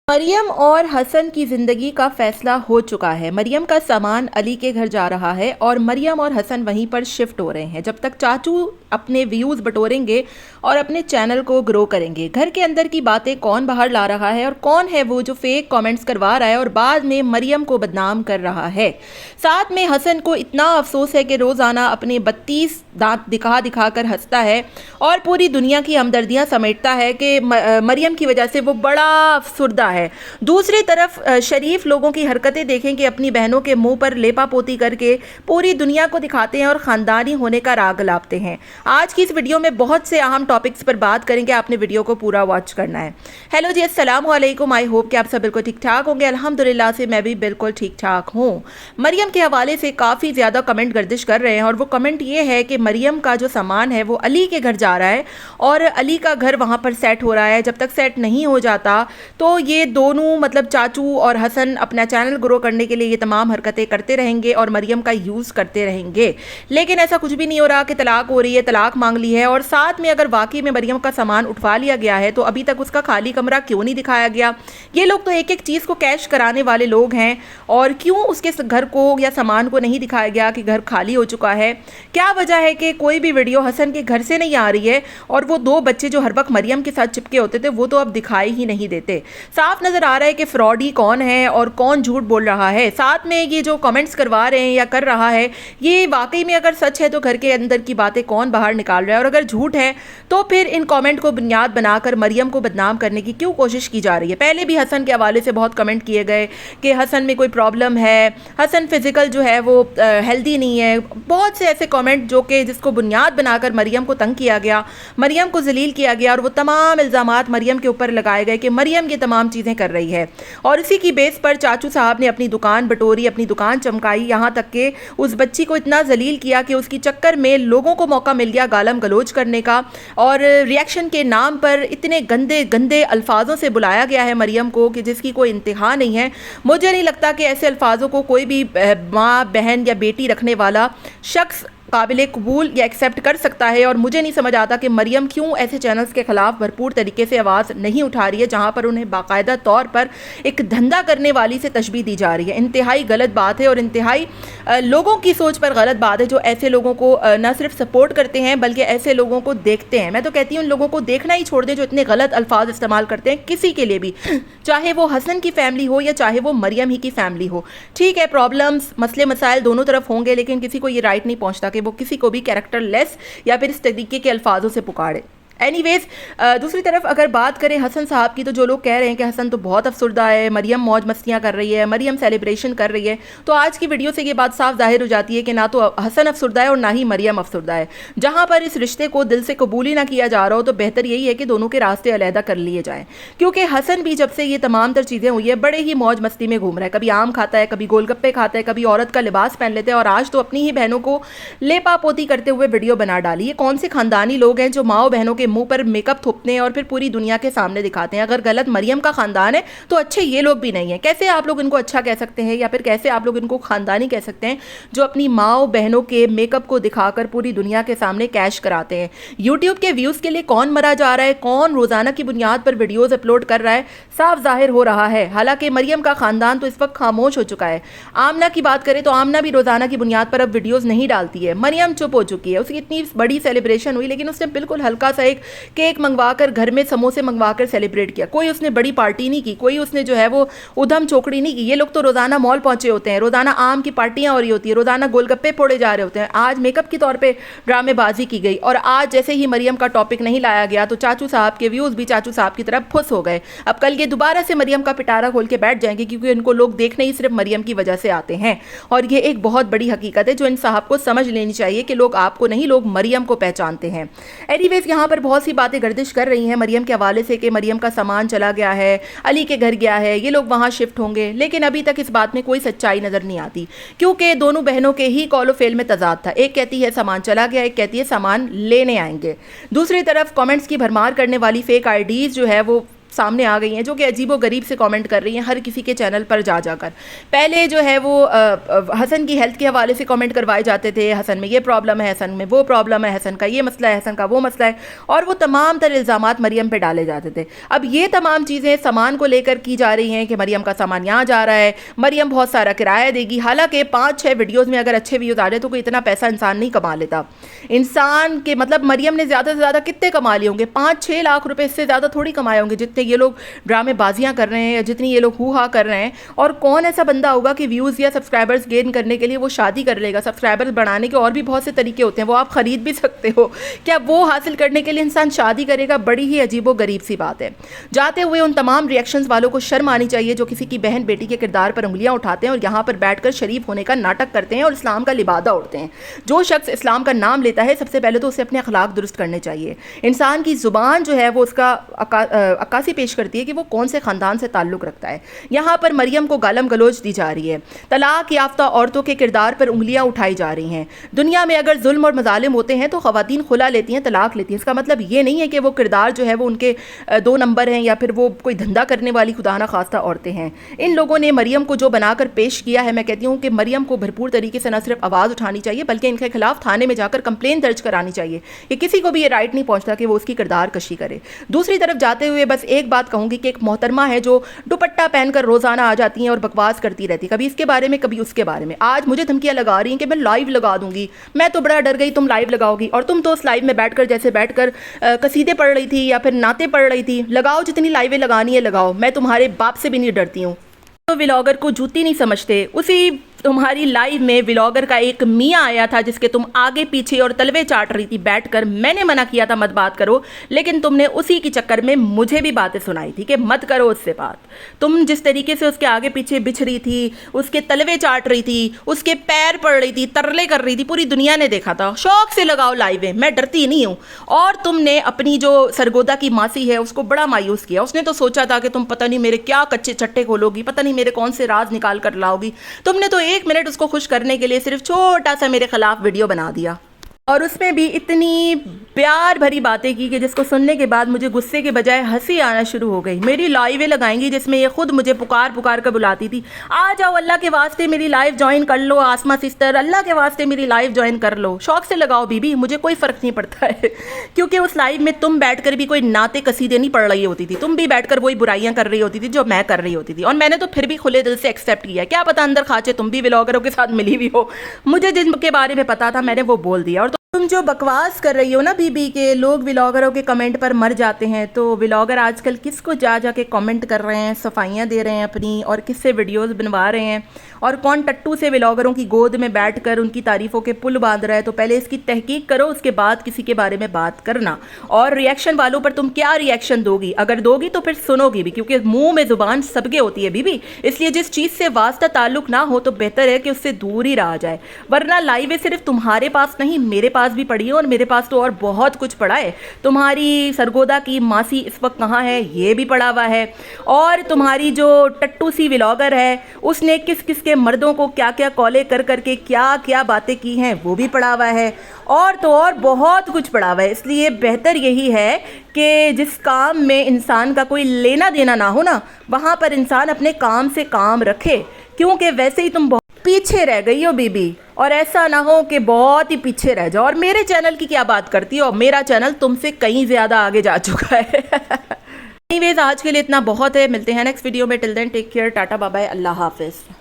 मरियम और हसन की ज़िंदगी का फैसला हो चुका है। मरियम का सामान अली के घर जा रहा है और मरियम और हसन वहीं पर शिफ्ट हो रहे हैं। जब तक चाचू अपने व्यूज़ बटोरेंगे और अपने चैनल को ग्रो करेंगे। घर के अंदर की बातें कौन बाहर ला रहा है और कौन है वो जो फेक कमेंट्स करवा रहा है और बाद में मरियम को बदनाम कर रहा है। साथ में हसन को इतना अफसोस है कि रोज़ाना अपने 32 दांत दिखा दिखा कर हंसता है और पूरी दुनिया की हमदर्दियाँ समेटता है कि मरियम की वजह से वो बड़ा अफसुर्दा है। दूसरी तरफ शरीफ लोगों की हरकतें देखें कि अपनी बहनों के मुंह पर लेपा पोती करके पूरी दुनिया को दिखाते हैं और ख़ानदानी होने का राग लापते हैं। आज की इस वीडियो में बहुत से अहम टॉपिक्स पर बात करेंगे, आपने वीडियो को पूरा वॉच करना है। हेलो जी, अस्सलाम वालेकुम। आई होप कि आप सब बिल्कुल ठीक ठाक होंगे। अल्हम्दुलिल्लाह से मैं भी बिल्कुल ठीक ठाक हूँ। मरियम के हवाले से काफ़ी ज़्यादा कमेंट गर्दिश कर रहे हैं और वो कमेंट ये है कि मरियम का जो सामान है वो अली के घर जा रहा है और अली का घर वहाँ पर सेट हो रहा है। जब तक सेट नहीं हो जाता तो ये दोनों मतलब चाचू और हसन अपना चैनल ग्रो करने के लिए ये तमाम हरकतें करते रहेंगे और मरियम का यूज़ करते रहेंगे। लेकिन ऐसा कुछ भी नहीं हो रहा कि तलाक हो रही है, तलाक मांग ली है। और साथ में अगर वाकई में मरियम का सामान उठवा लिया गया है तो अभी तक उसका खाली कमरा क्यों नहीं दिखाया गया। ये लोग तो एक एक चीज़ को कैश कराने वाले लोग हैं और क्यों उसके घर को या सामान को नहीं दिखाया गया कि घर खाली हो चुका है। क्या वजह है कि कोई भी वीडियो हसन के घर से नहीं आ रही है और वो दो बच्चे जो हर वक्त मरियम के साथ चिपके होते थे वो तो अब दिखाई ही नहीं देते। साफ नज़र आ रहा है कि फ्रॉडी कौन है और कौन झूठ बोल रहा है। साथ में ये जो कमेंट्स करवा रहे हैं या कर रहा है ये वाकई में अगर सच है तो घर के अंदर की बातें कौन बाहर निकाल रहा है, और अगर झूठ है तो फिर इन कमेंट को बुनियाद बनाकर मरियम को बदनाम करने की क्यों कोशिश की जा रही है। पहले भी हसन के हवाले से बहुत कमेंट किए गए कि हसन में कोई प्रॉब्लम है, हसन फिजिकल जो है वो हेल्दी नहीं है। बहुत से ऐसे कमेंट जो कि जिसको बुनियाद बनाकर मरियम को तंग किया गया, मरियम को जलील किया गया और वो तमाम इल्ज़ामात मरियम के ऊपर लगाए गए कि मरियम ये तमाम चीज़ें कर रही है। और इसी की बेस पर चाचू साहब ने अपनी दुकान बटोरी, अपनी दुकान चमकाई, यहाँ तक कि उस बच्ची को इतना जलील किया कि उसकी चक्कर में लोगों को मौका मिल गया गालम गलोच करने का और रिएक्शन के नाम पर इतने गंदे गंदे अल्फाजों से बुलाया गया है मरियम को कि जिसकी कोई इंतहा नहीं है। मुझे नहीं लगता कि ऐसे अल्फाजों को कोई भी माँ, बहन या बेटी रखने वाला शख्स काबिल कबूल या एक्सेप्ट कर सकता है। और मुझे नहीं समझ आता कि मरियम क्यों ऐसे चैनल्स के ख़िलाफ़ भरपूर तरीके से आवाज़ नहीं उठा रही है जहाँ पर उन्हें बाकायदा तौर पर एक धंधा करने वाली से तशबीह दी जा रही है। इंतहाई गलत बात है और इंतहाई लोगों की सोच पर गलत बात है जो ऐसे लोगों को न सिर्फ सपोर्ट करते हैं बल्कि ऐसे लोगों को देखते हैं। मैं तो कहती हूँ उन लोगों को देखना ही छोड़ दें जो इतने गलत अल्फाज इस्तेमाल करते हैं किसी के लिए भी, चाहे वो हसन की फैमिली हो या चाहे वो मरियम ही की फैमिली हो। ठीक है, प्रॉब्लम्स, मसले मसाइल दोनों तरफ होंगे, लेकिन किसी को ये राइट नहीं पहुँचता कि वो किसी को भी कैरेक्टर लेस या फिर इस तरीके के अल्फाजों से पुकारे। एनीवेज, दूसरी तरफ अगर बात करें हसन साहब की, तो जो लोग कह रहे हैं कि हसन तो बहुत अफसुर्दा है, मरियम मौज मस्तियाँ कर रही है, मरियम सेलिब्रेशन कर रही है, तो आज की वीडियो से ये बात साफ जाहिर हो जाती है कि ना तो हसन अफसुर्दा है और ना ही मरियम अफसुर्दा है। जहाँ पर इस रिश्ते को दिल से कबूल ही ना किया जा रहा हो तो बेहतर यही है कि दोनों के रास्ते अलहदा कर लिए जाएँ। क्योंकि हसन भी जब से ये तमाम तर चीज़ें हुई है बड़े ही मौज मस्ती में घूम रहा है। कभी आम खाता है, कभी गोलगप्पे खाता है, कभी औरत का लिबास पहन लेते हैं और आज तो अपनी ही बहनों को लेपा पोती करते हुए वीडियो बना डाली। ये कौन से खानदानी लोग हैं जो माओ बहनों के मुँह पर मेकअप थोपते हैं और फिर पूरी दुनिया के सामने दिखाते हैं। अगर गलत मरियम का खानदान है तो अच्छे ये लोग भी नहीं है। कैसे आप लोग इनको अच्छा कह सकते हैं या फिर कैसे आप लोग इनको खानदानी कह सकते हैं जो अपनी माओ बहनों के मेकअप को दिखाकर पूरी दुनिया के सामने कैश कराते हैं। यूट्यूब के व्यूज़ के लिए कौन मरा जा रहा है, कौन रोज़ाना की बुनियाद पर वीडियोज़ अपलोड कर रहा है, साफ जाहिर हो रहा है। हालांकि मरियम का खानदान तो इस वक्त खामोश हो चुका है। आमना की बात करें तो आमना भी रोज़ाना की बुनियाद पर अब वीडियोज़ नहीं डालती है। मरियम चुप हो चुकी है। उसकी इतनी बड़ी सेलिब्रेशन हुई लेकिन उसने बिल्कुल हल्का सा एक केक मंगवाकर घर में समोसे मंगवाकर सेलिब्रेट किया। कोई उसने बड़ी पार्टी नहीं की, कोई उसने जो है वो उधम चौकड़ी नहीं की। ये लोग तो रोज़ाना मॉल पहुंचे होते हैं, रोज़ाना आम की पार्टियां हो रही होती है, रोज़ाना गोलगप्पे फोड़े जा रहे होते हैं। आज मेकअप के तौर पे ड्रामेबाजी की गई और आज जैसे ही मरियम का टॉपिक नहीं लाया गया तो चाचू साहब के व्यूज़ भी चाचू साहब की तरफ फुस हो गए। अब कल ये दोबारा से मरियम का पिटारा खोल के बैठ जाएंगे क्योंकि इनको लोग देखने ही सिर्फ मरियम की वजह से आते हैं। और ये एक बहुत बड़ी हकीकत है जो इन साहब को समझ लेनी चाहिए कि लोग आपको नहीं, लोग मरियम को पहचानते हैं। एनीवेज, यहाँ पर बहुत सी बातें गर्दिश कर रही हैं मरियम के हवाले से कि मरियम का सामान चला गया है, अली के घर गया है, ये लोग वहाँ शिफ्ट होंगे। लेकिन अभी तक इस बात में कोई सच्चाई नज़र नहीं आती क्योंकि दोनों बहनों के ही कॉल फेल में तजाद था। एक कहती है सामान चला गया, एक कहती है सामान लेने आएंगे। दूसरी तरफ कमेंट्स की भरमार करने वाली फेक आईडीज़ जो है वो सामने आ गई हैं जो कि अजीबो-गरीब से कमेंट कर रही हैं हर किसी के चैनल पर जा जाकर। पहले जो है वो हसन की हेल्थ के हवाले से कमेंट करवाए जाते थे, हसन में ये प्रॉब्लम है, हसन में वो प्रॉब्लम है, हसन का ये मसला है, हसन का वो मसला है, और वो तमाम तरह इल्ज़ामात मरियम पे डाले जाते थे। अब ये तमाम चीज़ें सामान को लेकर की जा रही हैं कि मरियम का सामान यहाँ जा रहा है, मरियम बहुत सारा किराया देगी। हालांकि 5-6 वीडियोज़ में अगर अच्छे व्यूज़ आ जाए तो कोई इतना पैसा इंसान नहीं कमा लेता। इंसान के मतलब मरियम ने ज़्यादा से ज़्यादा कितने कमा लिए होंगे? 5-6 लाख रुपए, इससे ज़्यादा थोड़ी कमाए होंगे जितने ये लोग ड्रामेबाजियाँ कर रहे हैं या जितनी ये लोग हू-हा कर रहे हैं। और कौन ऐसा बंदा होगा कि व्यूज़ या सब्सक्राइबर्स गेन करने के लिए वो शादी कर लेगा? सब्सक्राइबर्स बढ़ाने के और भी बहुत से तरीके होते हैं, वो आप ख़रीद भी सकते हो। क्या वो हासिल करने के लिए इंसान शादी करेगा? बड़ी ही अजीबो-गरीब सी बात है। जाते हुए उन तमाम रिएक्शंस वालों को शर्म आनी चाहिए जो किसी की बहन बेटी के किरदार पर उंगलियां उठाते हैं और यहाँ पर बैठकर शरीफ होने का नाटक करते हैं और इस्लाम का लिबादा उड़ते हैं। जो शख्स इस्लाम का नाम लेता है सबसे पहले तो उसे अपने अखलाक दुरुस्त करने चाहिए। इंसान की ज़ुबान जो है वो उसका अक्कासी पेश करती है कि वो कौन से ख़ानदान से ताल्लुक़ रखता है। यहाँ पर मरियम को गालम गलोच दी जा रही है, तलाक याफ्ता औरतों के किरदार पर उंगलियाँ उठाई जा रही हैं। दुनिया में अगर जुल्म और मजालिम होते हैं तो ख़वातीन खुला लेती हैं, तलाक लेती हैं। इसका मतलब ये नहीं है कि वो किरदार जो है वो उनके 2 नंबर हैं या फिर वो कोई धंधा करने वाली खुदा ना खास्ता औरतें हैं। इन लोगों ने मरियम को जो बनाकर पेश किया है, मैं कहती हूँ कि मरियम को भरपूर तरीके से न सिर्फ आवाज़ उठानी चाहिए बल्कि इनके खिलाफ थाने में जाकर कंप्लेन दर्ज करानी चाहिए। कि किसी को भी ये राइट नहीं पहुँचता कि वो उसकी किरदार कशी करे। दूसरी तरफ जाते हुए बस एक बात कहूँगी कि एक मोहतरमा है जो दुपट्टा पहनकर रोज़ाना आ जाती हैं और बकवास करती रहती, कभी इसके बारे में कभी उसके बारे में। आज मुझे धमकियाँ लगा रही हैं कि मैं लाइव लगा दूंगी। मैं तो बड़ा डर गई तुम लाइव लगाओगी, और तुम तो उस लाइव में बैठकर जैसे बैठकर कसीदे पढ़ रही थी या फिर नाते पढ़ रही थी। लगाओ, जितनी लाइवें लगानी है लगाओ, मैं तुम्हारे बाप से भी नहीं डरती हूँ। तो व्लॉगर को जूती नहीं समझते। उसी तुम्हारी लाइव में व्लॉगर का एक मियाँ आया था जिसके तुम आगे पीछे और तलवे चाट रही थी बैठकर। मैंने मना किया था मत बात करो, लेकिन तुमने उसी के चक्कर में मुझे भी बातें सुनाई थी कि मत करो उससे बात। तुम जिस तरीके से उसके आगे पीछे बिछ रही थी, उसके तलवे चाट रही थी, उसके पैर पड़ रही थी, तरले कर रही थी, पूरी दुनिया ने देखा था। शौक से लगाओ लाइवें, मैं डरती नहीं हूँ। और तुमने अपनी जो सरगोदा की मासी है उसको बड़ा मायूस किया। उसने तो सोचा था कि तुम पता नहीं मेरे क्या कच्चे चट्टे खोलोगी, पता नहीं मेरे कौन से राज निकाल कर लाओगी। तुमने तो 1 मिनट उसको खुश करने के लिए सिर्फ छोटा सा मेरे खिलाफ वीडियो बना दिया, और उसमें भी इतनी प्यार भरी बातें की कि जिसको सुनने के बाद मुझे गुस्से के बजाय हंसी आना शुरू हो गई। मेरी लाइवें लगाएंगी जिसमें ये खुद मुझे पुकार पुकार कर बुलाती थी, आ जाओ अल्लाह के वास्ते मेरी लाइव ज्वाइन कर लो, आसमा सिस्टर अल्लाह के वास्ते मेरी लाइव ज्वाइन कर लो। शौक से लगाओ बीबी, मुझे कोई फ़र्क नहीं पड़ता है। क्योंकि उस लाइव में तुम बैठकर भी कोई नाते कसीदे नहीं पढ़ रही होती थी, तुम भी बैठकर वही बुराइयां कर रही होती थी जो मैं कर रही होती थी। और मैंने तो फिर भी खुले दिल से एक्सेप्ट किया। क्या पता अंदर खाचे तुम भी व्लॉगरों के साथ मिली हुई हो। मुझे जिनके बारे में पता था मैंने वो बोल दिया। और तुम जो बकवास कर रही हो ना बीबी के लोग व्लॉगरों के कमेंट पर मर जाते हैं, तो व्लॉगर आजकल किसको जा जा के कमेंट कर रहे हैं, सफाइयाँ दे रहे हैं अपनी, और किससे वीडियोस बनवा रहे हैं, और कौन टट्टू से व्लॉगरों की गोद में बैठकर उनकी तारीफ़ों के पुल बांध रहा है। तो पहले इसकी तहकीक करो, उसके बाद किसी के बारे में बात करना। और रिएक्शन वालों पर तुम क्या रिएक्शन दोगी? अगर दोगी तो फिर सुनोगी भी, क्योंकि मुँह में ज़ुबान सबके होती है बीबी। इसलिए जिस चीज़ से वास्ता ताल्लुक़ ना हो तो बेहतर है कि उससे दूर ही रहा जाए। वरना लाइवें सिर्फ तुम्हारे पास नहीं मेरे पास भी पड़ी है, और मेरे पास तो और बहुत कुछ पड़ा है। तुम्हारी सरगोदा की मासी इस वक्त कहाँ है ये भी पड़ा हुआ है, और तुम्हारी जो टट्टू सी व्लॉगर है उसने किस किस के मर्दों को क्या क्या कॉले कर करके क्या क्या बातें की हैं वो भी पड़ा हुआ है, और तो और बहुत कुछ पड़ा हुआ है। इसलिए बेहतर यही है कि जिस काम में इंसान का कोई लेना देना ना हो ना, वहाँ पर इंसान अपने काम से काम रखे, क्योंकि वैसे ही तुम पीछे रह गई हो बीबी, और ऐसा ना हो कि बहुत ही पीछे रह जाओ। और मेरे चैनल की क्या बात करती हो, मेरा चैनल तुमसे कहीं ज़्यादा आगे जा चुका है। एनीवेज आज के लिए इतना बहुत है, मिलते हैं नेक्स्ट वीडियो में। Till then take care, tata bye bye, अल्लाह हाफिज़।